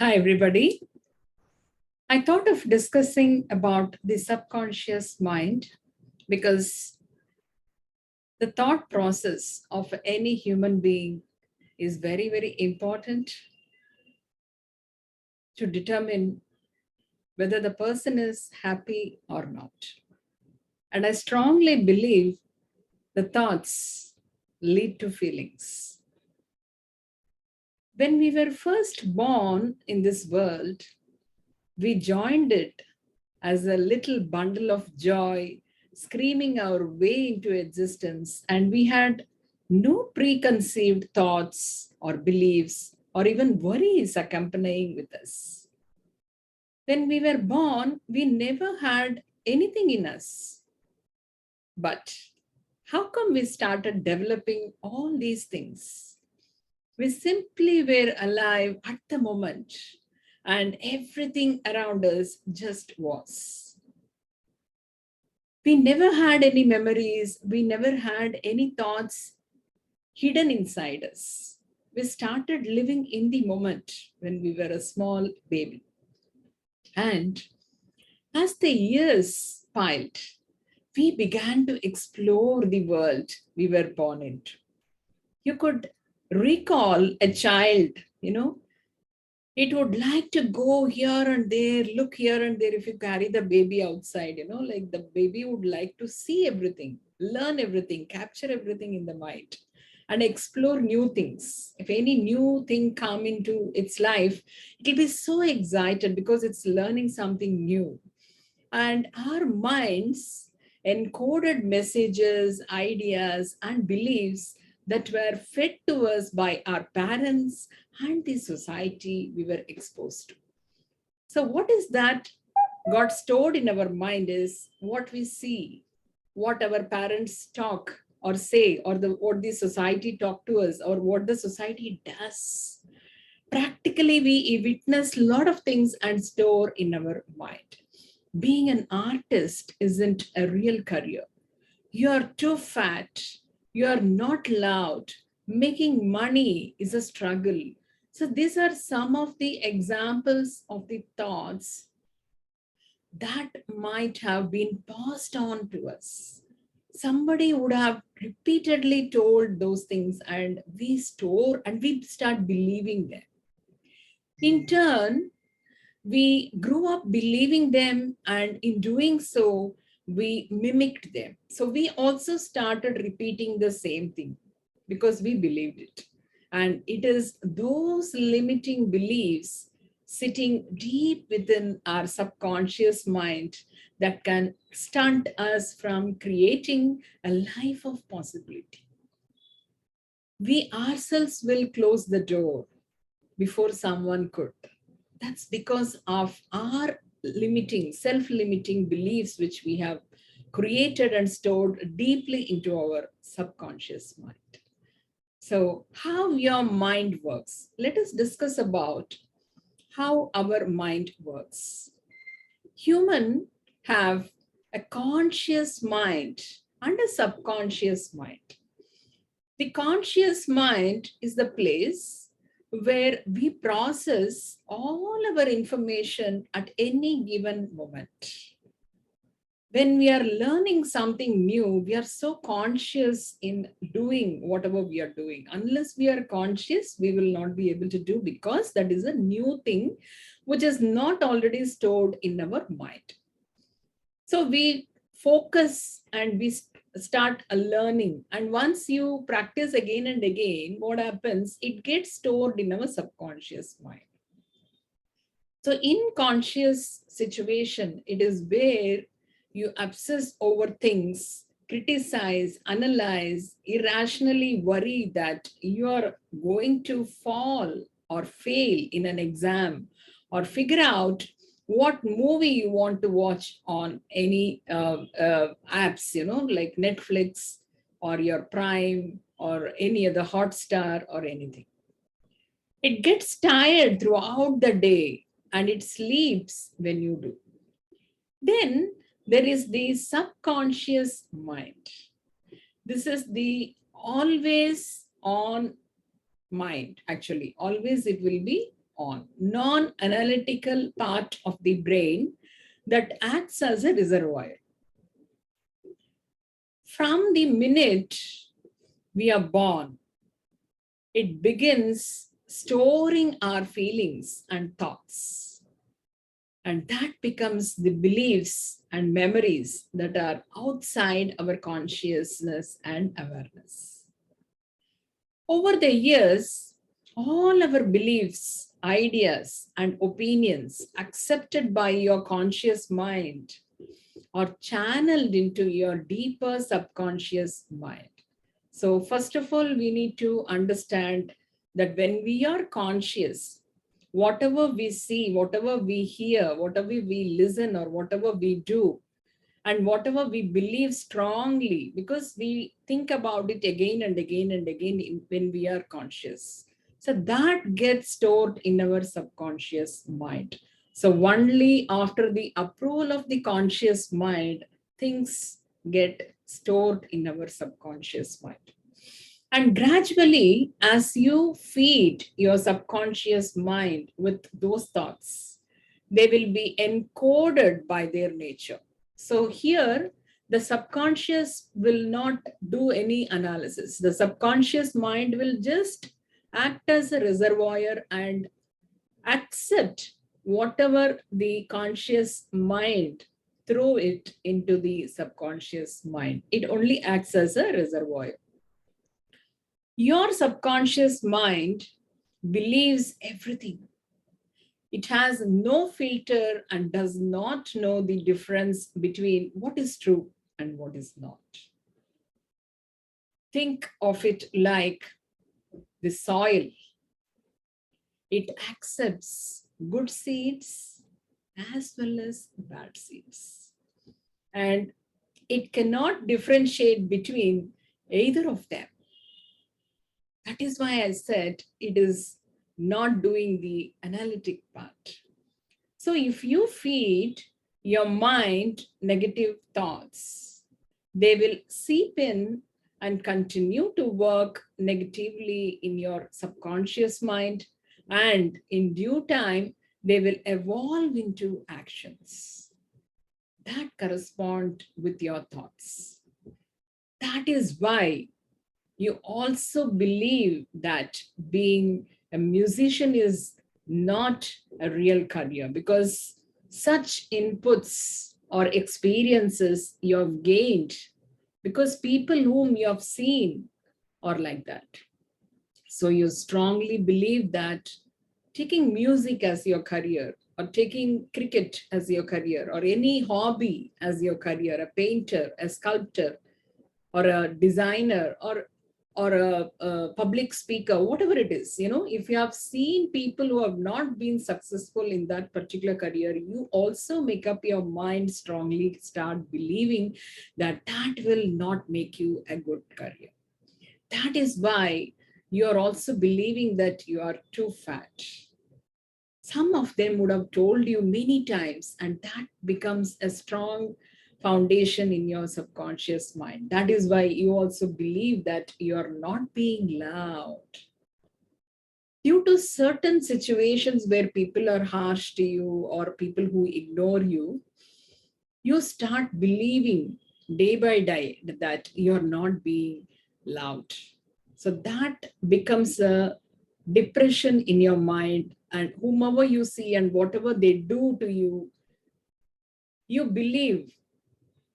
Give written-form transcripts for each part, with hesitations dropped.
Hi, everybody. I thought of discussing about the subconscious mind because the thought process of any human being is very, very important to determine whether the person is happy or not. And I strongly believe the thoughts lead to feelings. When we were first born in this world, we joined it as a little bundle of joy, screaming our way into existence. And we had no preconceived thoughts or beliefs or even worries accompanying with us. When we were born, we never had anything in us. But how come we started developing all these things? We simply were alive at the moment, and everything around us just was. We never had any memories. We never had any thoughts hidden inside us. We started living in the moment when we were a small baby. And as the years piled, we began to explore the world we were born into. You could recall a child, it would like to go here and there, look here and there if you carry the baby outside, like the baby would like to see everything, learn everything, capture everything in the mind and explore new things. If any new thing come into its life, it'll be so excited because it's learning something new. And our minds encoded messages, ideas, and beliefs that were fed to us by our parents and the society we were exposed to. So, what is that got stored in our mind is what we see, what our parents talk or say, or what the society talk to us, or what the society does. Practically, we witness a lot of things and store in our mind. Being an artist isn't a real career. You're too fat. You're not loud. Making money is a struggle. So these are some of the examples of the thoughts that might have been passed on to us. Somebody would have repeatedly told those things, and we store and we start believing them. In turn, we grew up believing them, and in doing so, we mimicked them. So we also started repeating the same thing because we believed it. And it is those limiting beliefs sitting deep within our subconscious mind that can stunt us from creating a life of possibility. We ourselves will close the door before someone could. That's because of our limiting, self-limiting beliefs, which we have created and stored deeply into our subconscious mind. So how your mind works. Let us discuss about how our mind works. Humans have a conscious mind and a subconscious mind. The conscious mind is the place where we process all our information at any given moment. When we are learning something new, we are so conscious in doing whatever we are doing. Unless we are conscious, we will not be able to do, because that is a new thing which is not already stored in our mind. So we focus and we start learning. And once you practice again and again, what happens? It gets stored in our subconscious mind. So in conscious situation, it is where you obsess over things, criticize, analyze, irrationally worry that you are going to fall or fail in an exam, or figure out what movie you want to watch on any apps, like Netflix or your Prime or any other Hotstar or anything. It gets tired throughout the day and it sleeps when you do. Then there is the subconscious mind. This is the always on mind, actually. Always it will be on, non-analytical part of the brain that acts as a reservoir. From the minute we are born, it begins storing our feelings and thoughts. And that becomes the beliefs and memories that are outside our consciousness and awareness. Over the years, all our beliefs, ideas, and opinions accepted by your conscious mind are channeled into your deeper subconscious mind. So, first of all, we need to understand that when we are conscious, whatever we see, whatever we hear, whatever we listen, or whatever we do, and whatever we believe strongly, because we think about it again and again and again when we are conscious. So that gets stored in our subconscious mind. So only after the approval of the conscious mind, things get stored in our subconscious mind. And gradually, as you feed your subconscious mind with those thoughts, they will be encoded by their nature. So here, the subconscious will not do any analysis. The subconscious mind will just act as a reservoir and accept whatever the conscious mind throw it into the subconscious mind. It only acts as a reservoir. Your subconscious mind believes everything. It has no filter and does not know the difference between what is true and what is not. Think of it like the soil. It accepts good seeds as well as bad seeds. And it cannot differentiate between either of them. That is why I said it is not doing the analytic part. So if you feed your mind negative thoughts, they will seep in and continue to work negatively in your subconscious mind. And in due time, they will evolve into actions that correspond with your thoughts. That is why you also believe that being a musician is not a real career, because such inputs or experiences you have gained because people whom you have seen are like that. So you strongly believe that taking music as your career, or taking cricket as your career, or any hobby as your career, a painter, a sculptor, or a designer, or a public speaker, whatever it is, if you have seen people who have not been successful in that particular career, you also make up your mind strongly, start believing that that will not make you a good career. That is why you are also believing that you are too fat. Some of them would have told you many times, and that becomes a strong foundation in your subconscious mind. That is why you also believe that you are not being loved. Due to certain situations where people are harsh to you or people who ignore you, you start believing day by day that you're not being loved. So that becomes a depression in your mind, and whomever you see and whatever they do to you, you believe,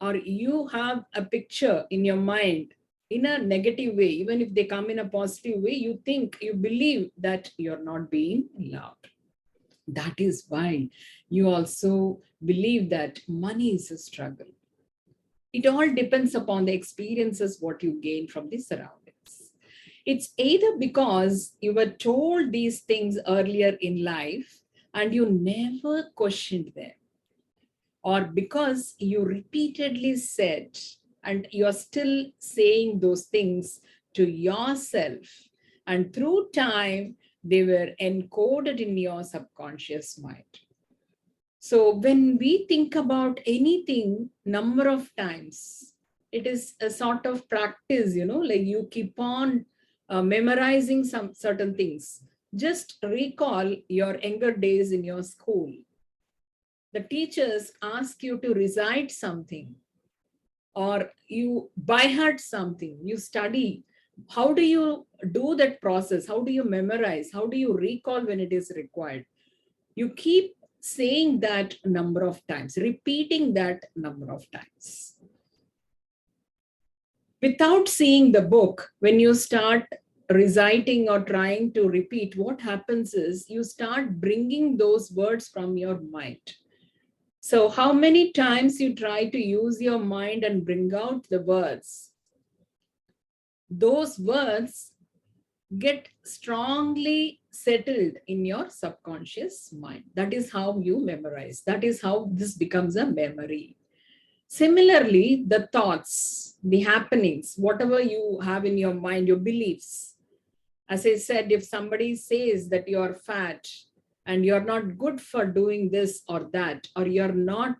or you have a picture in your mind in a negative way. Even if they come in a positive way, you think, you believe that you're not being loved. That is why you also believe that money is a struggle. It all depends upon the experiences what you gain from the surroundings. It's either because you were told these things earlier in life and you never questioned them, or because you repeatedly said and you're still saying those things to yourself, and through time they were encoded in your subconscious mind. So when we think about anything number of times, it is a sort of practice, like you keep on memorizing some certain things. Just recall your younger days in your school. The teachers ask you to recite something, or you by heart something, you study. How do you do that process? How do you memorize? How do you recall when it is required? You keep saying that number of times, repeating that number of times. Without seeing the book, when you start reciting or trying to repeat, what happens is you start bringing those words from your mind. So how many times you try to use your mind and bring out the words, those words get strongly settled in your subconscious mind. That is how you memorize. That is how this becomes a memory. Similarly, the thoughts, the happenings, whatever you have in your mind, your beliefs. As I said, if somebody says that you're fat and you're not good for doing this or that, or you're not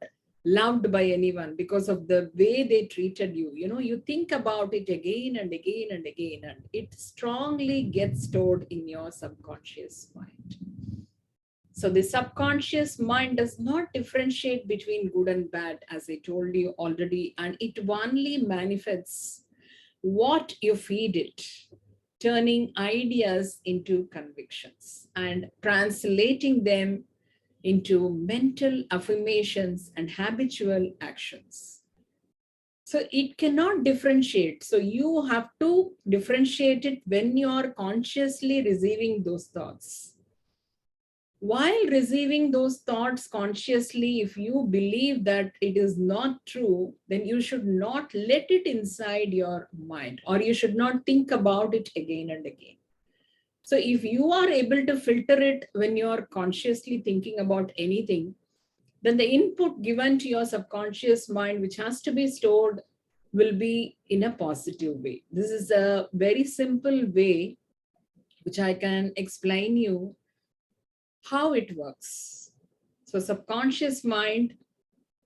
loved by anyone because of the way they treated you, you think about it again and again and again, and it strongly gets stored in your subconscious mind. So the subconscious mind does not differentiate between good and bad, as I told you already, and it only manifests what you feed it, turning ideas into convictions and translating them into mental affirmations and habitual actions. So it cannot differentiate. So you have to differentiate it when you are consciously receiving those thoughts. While receiving those thoughts consciously, if you believe that it is not true, then you should not let it inside your mind, or you should not think about it again and again. So if you are able to filter it when you are consciously thinking about anything, then the input given to your subconscious mind, which has to be stored, will be in a positive way. This is a very simple way which I can explain you how it works. So subconscious mind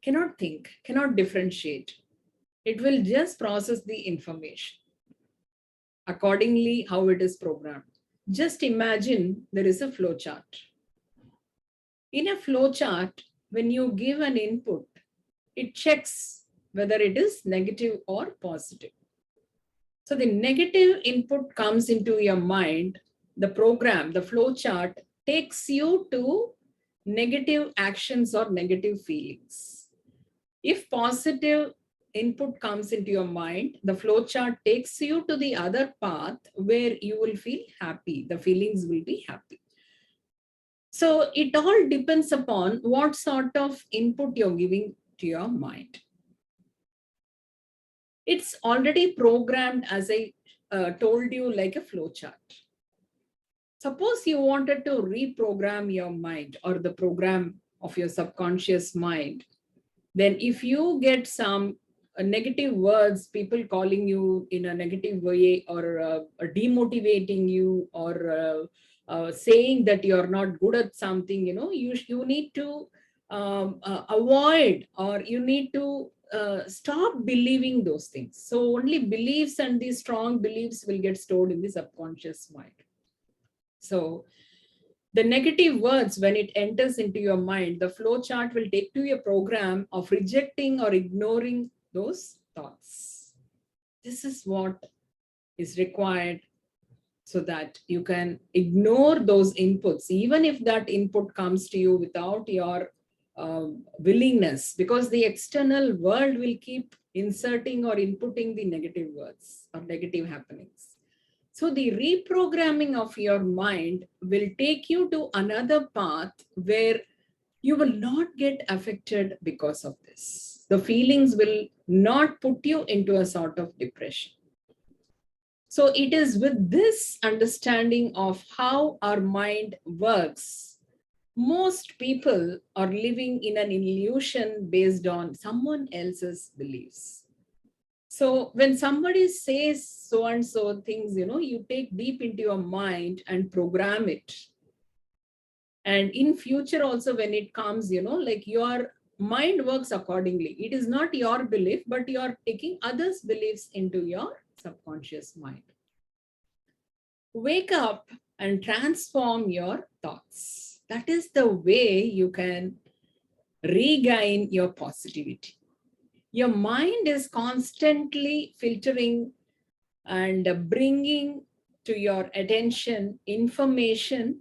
cannot think, cannot differentiate. It will just process the information accordingly how it is programmed. Just imagine there is a flow chart. In a flow chart, when you give an input, it checks whether it is negative or positive. So the negative input comes into your mind, the program, the flow chart takes you to negative actions or negative feelings. If positive input comes into your mind, the flow chart takes you to the other path where you will feel happy. The feelings will be happy. So it all depends upon what sort of input you're giving to your mind. It's already programmed, as I told you, like a flow chart. Suppose you wanted to reprogram your mind or the program of your subconscious mind, then if you get some negative words, people calling you in a negative way, or demotivating you, or saying that you're not good at something, you need to avoid, or you need to stop believing those things. So only beliefs and these strong beliefs will get stored in the subconscious mind. So the negative words, when it enters into your mind, the flow chart will take to a program of rejecting or ignoring those thoughts. This is what is required so that you can ignore those inputs, even if that input comes to you without your willingness, because the external world will keep inserting or inputting the negative words or negative happenings. So the reprogramming of your mind will take you to another path where you will not get affected because of this. The feelings will not put you into a sort of depression. So it is with this understanding of how our mind works, most people are living in an illusion based on someone else's beliefs. So when somebody says so and so things, you take deep into your mind and program it. And in future also, when it comes, like your mind works accordingly. It is not your belief, but you are taking others' beliefs into your subconscious mind. Wake up and transform your thoughts. That is the way you can regain your positivity. Your mind is constantly filtering and bringing to your attention information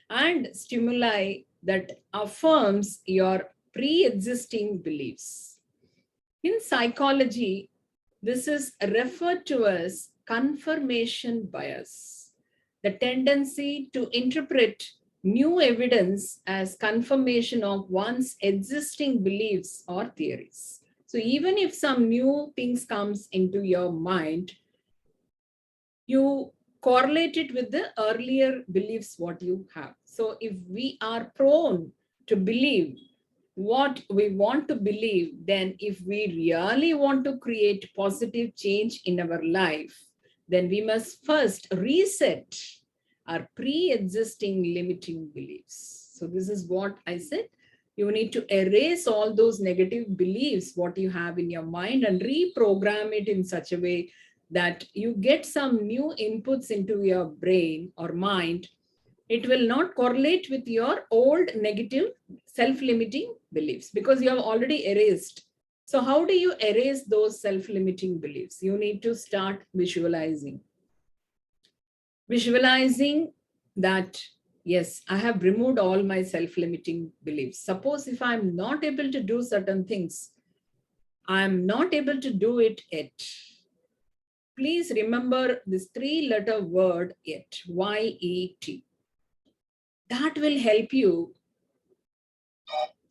and stimuli that affirms your pre-existing beliefs. In psychology, this is referred to as confirmation bias, the tendency to interpret new evidence as confirmation of one's existing beliefs or theories. So even if some new things comes into your mind, you correlate it with the earlier beliefs what you have. So if we are prone to believe what we want to believe, then if we really want to create positive change in our life, then we must first reset our pre-existing limiting beliefs. So this is what I said. You need to erase all those negative beliefs what you have in your mind and reprogram it in such a way that you get some new inputs into your brain or mind. It will not correlate with your old negative self-limiting beliefs because you have already erased. So how do you erase those self-limiting beliefs? You need to start visualizing. Visualizing that, yes, I have removed all my self-limiting beliefs. Suppose if I'm not able to do certain things, I'm not able to do it yet. Please remember this 3-letter word yet, Y-E-T. That will help you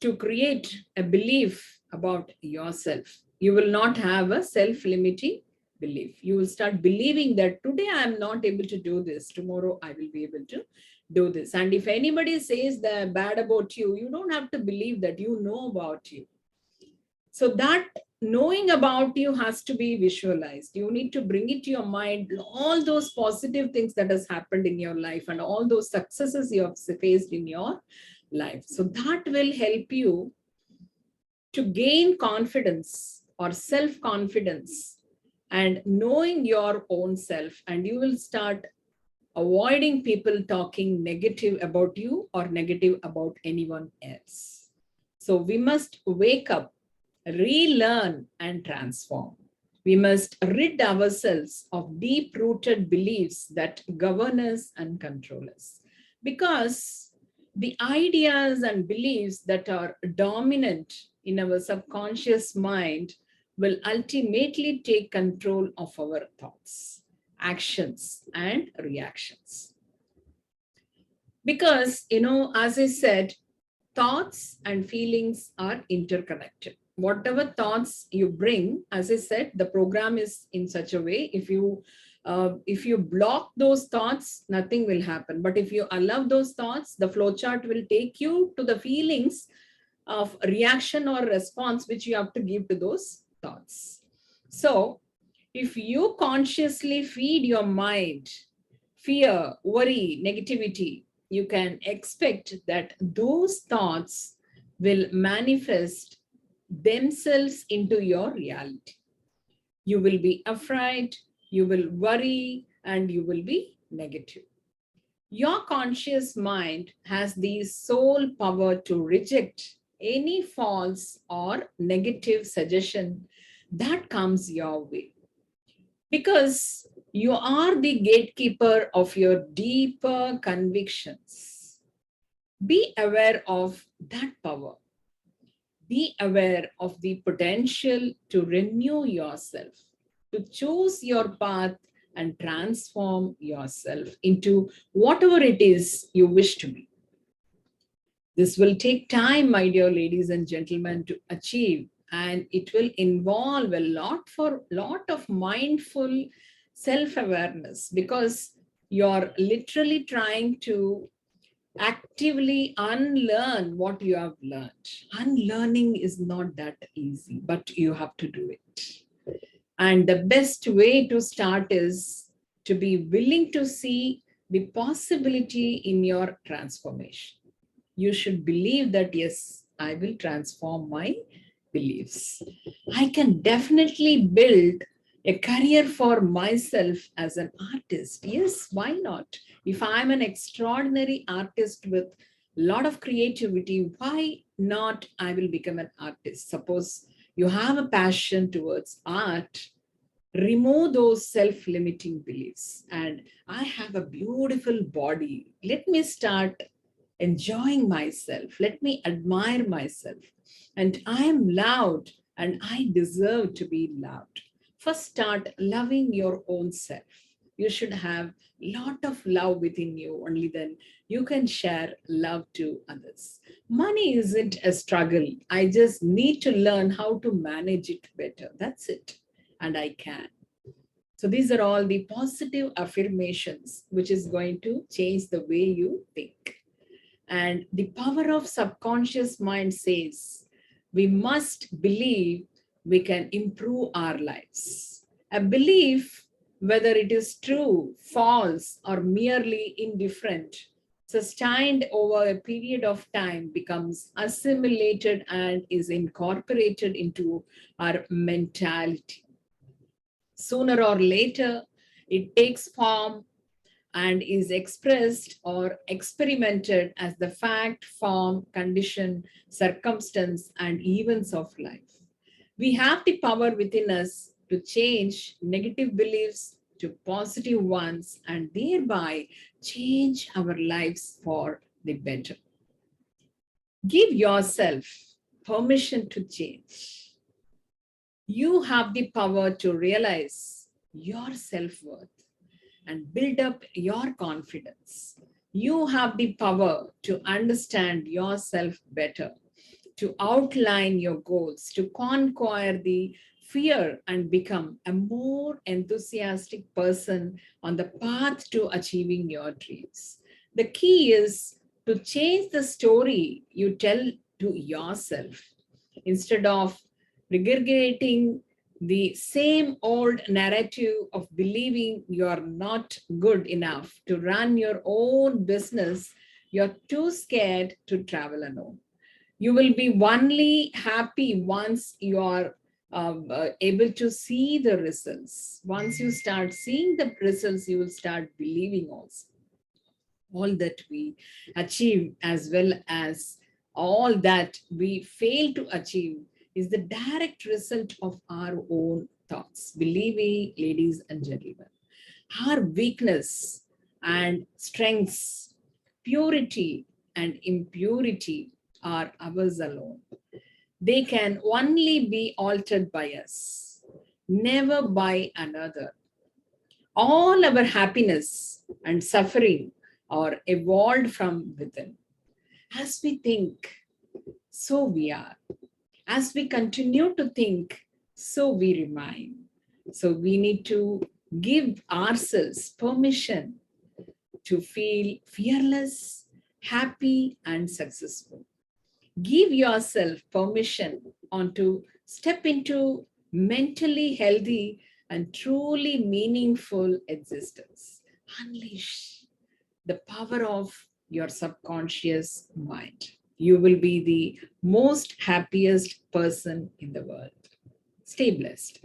to create a belief about yourself. You will not have a self-limiting belief. You will start believing that today I am not able to do this, tomorrow I will be able to do this. And if anybody says that bad about you, you don't have to believe that, you know about you. So that knowing about you has to be visualized. You need to bring it to your mind, all those positive things that has happened in your life and all those successes you have faced in your life. So that will help you to gain confidence or self-confidence and knowing your own self, and you will start avoiding people talking negative about you or negative about anyone else. So we must wake up, relearn and transform. We must rid ourselves of deep-rooted beliefs that govern us and control us. Because the ideas and beliefs that are dominant in our subconscious mind will ultimately take control of our thoughts, actions, and reactions. Because, as I said, thoughts and feelings are interconnected. Whatever thoughts you bring, as I said, the program is in such a way, if you block those thoughts, nothing will happen. But if you allow those thoughts, the flowchart will take you to the feelings of reaction or response which you have to give to those thoughts. So if you consciously feed your mind fear, worry, negativity, you can expect that those thoughts will manifest themselves into your reality. You will be afraid, you will worry, and you will be negative. Your conscious mind has the sole power to reject any false or negative suggestion that comes your way. Because you are the gatekeeper of your deeper convictions. Be aware of that power. Be aware of the potential to renew yourself, to choose your path and transform yourself into whatever it is you wish to be. This will take time, my dear ladies and gentlemen, to achieve, and it will involve a lot of mindful self-awareness, because you're literally trying to actively unlearn what you have learned. Unlearning is not that easy, but you have to do it. And the best way to start is to be willing to see the possibility in your transformation. You should believe that, yes, I will transform my beliefs. I can definitely build A career for myself as an artist. Yes, why not? If I'm an extraordinary artist with a lot of creativity, why not I will become an artist? Suppose you have a passion towards art, remove those self-limiting beliefs. And I have a beautiful body. Let me start enjoying myself. Let me admire myself. And I am loved and I deserve to be loved. First, start loving your own self. You should have a lot of love within you. Only then you can share love to others. Money isn't a struggle. I just need to learn how to manage it better. That's it. And I can. So these are all the positive affirmations, which is going to change the way you think. And the power of subconscious mind says we must believe we can improve our lives. A belief, whether it is true, false, or merely indifferent, sustained over a period of time, becomes assimilated and is incorporated into our mentality. Sooner or later, it takes form and is expressed or experimented as the fact, form, condition, circumstance, and events of life. We have the power within us to change negative beliefs to positive ones and thereby change our lives for the better. Give yourself permission to change. You have the power to realize your self-worth and build up your confidence. You have the power to understand yourself better, to outline your goals, to conquer the fear and become a more enthusiastic person on the path to achieving your dreams. The key is to change the story you tell to yourself instead of regurgitating the same old narrative of believing you're not good enough to run your own business. You're too scared to travel alone. You will be only happy once you are able to see the results. Once you start seeing the results, you will start believing also. All that we achieve as well as all that we fail to achieve is the direct result of our own thoughts. Believe me, ladies and gentlemen, our weakness and strengths, purity and impurity are ours alone. They can only be altered by us, never by another. All our happiness and suffering are evolved from within. As we think, so we are. As we continue to think, so we remain. So we need to give ourselves permission to feel fearless, happy, and successful. Give yourself permission on to step into mentally healthy and truly meaningful existence. Unleash the power of your subconscious mind. You will be the most happiest person in the world. Stay blessed.